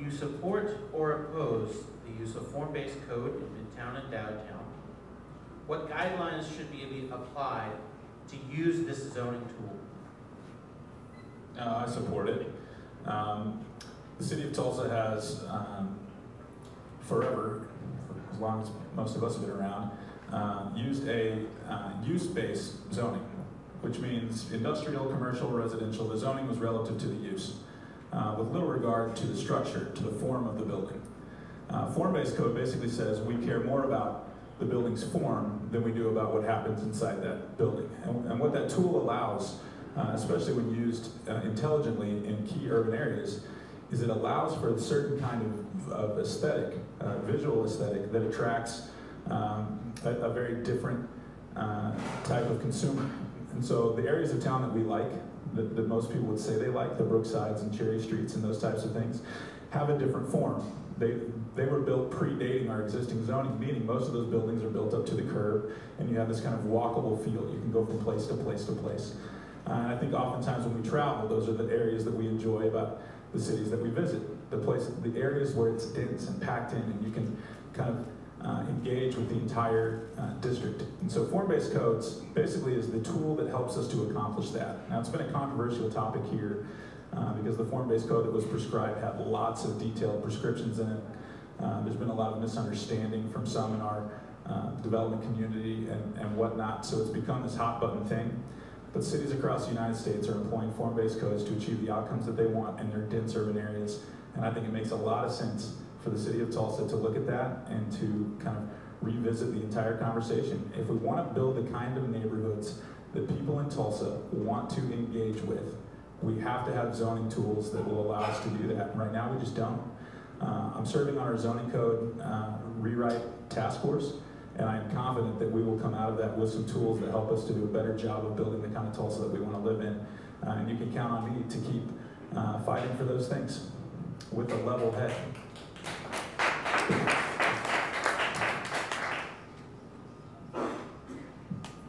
you support or oppose the use of form-based code in Midtown and downtown? What guidelines should be applied to use this zoning tool? I support it. The city of Tulsa has forever, as long as most of us have been around, used a use-based zoning, which means industrial, commercial, residential. The zoning was relative to the use, with little regard to the structure, to the form of the building. Form-based code basically says we care more about the building's form than we do about what happens inside that building. And what that tool allows, especially when used intelligently in key urban areas, is it allows for a certain kind of aesthetic, visual aesthetic, that attracts a very different type of consumer. And so the areas of town that we like, that most people would say they like, the Brooksides and Cherry Streets and those types of things, have a different form. They were built predating our existing zoning, meaning most of those buildings are built up to the curb, and you have this kind of walkable feel. You can go from place to place to place. And I think oftentimes when we travel, those are the areas that we enjoy about the cities that we visit. The areas where it's dense and packed in, and you can kind of engage with the entire district. And so form-based codes basically is the tool that helps us to accomplish that. Now, it's been a controversial topic here because the form-based code that was prescribed had lots of detailed prescriptions in it. There's been a lot of misunderstanding from some in our development community and whatnot, so it's become this hot button thing. But cities across the United States are employing form-based codes to achieve the outcomes that they want in their dense urban areas. And I think it makes a lot of sense for the city of Tulsa to look at that and to kind of revisit the entire conversation. If we want to build the kind of neighborhoods that people in Tulsa want to engage with, we have to have zoning tools that will allow us to do that. And right now we just don't. I'm serving on our zoning code rewrite task force, and I'm confident that we will come out of that with some tools that help us to do a better job of building the kind of Tulsa that we want to live in. And you can count on me to keep fighting for those things with a level head.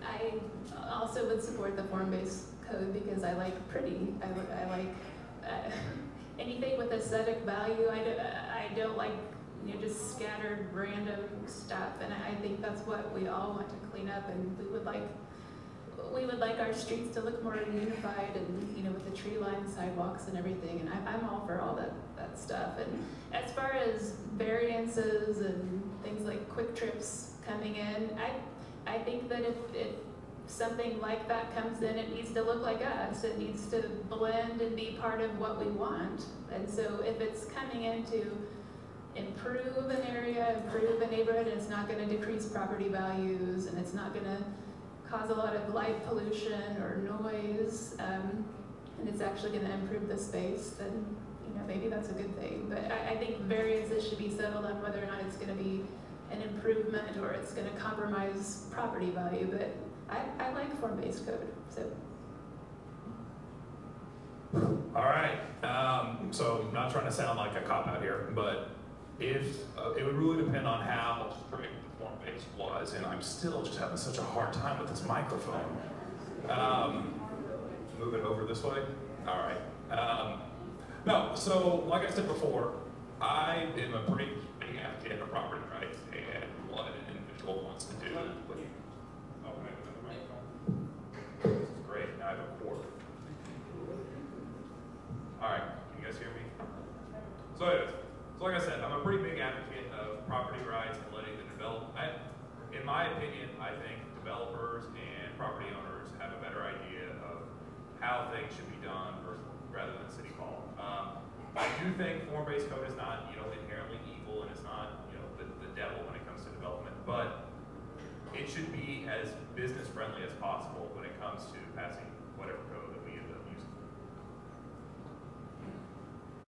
I also would support the form-based code because I like pretty. I like anything with aesthetic value. I don't like just scattered random stuff, and I think that's what we all want to clean up, and we would like our streets to look more unified, and with the tree lined sidewalks and everything, and I'm all for all that stuff. And as far as variances and things like quick trips coming in, I think that if something like that comes in, it needs to look like us. It needs to blend and be part of what we want. And so if it's coming in to improve an area, improve a neighborhood, and it's not going to decrease property values, and it's not going to cause a lot of light pollution or noise, and it's actually going to improve the space, then maybe that's a good thing. But I think variances should be settled on whether or not it's going to be an improvement or it's going to compromise property value. But I like form-based code. So. All right. So I'm not trying to sound like a cop out here, but if it would really depend on how strict the form-based was, and I'm still just having such a hard time with this microphone. Move it over this way. All right. No, so like I said before, I am a pretty big advocate of property rights and what an individual wants to do. Oh, I have another microphone. This is great. Now I have a cord. All right, can you guys hear me? So like I said, I'm a pretty big advocate of property rights and letting the in my opinion, I think developers and property owners have a better idea of how things should be done rather than City Hall. I do think form-based code is not, inherently evil, and it's not, the devil when it comes to development, but it should be as business-friendly as possible when it comes to passing whatever code that we end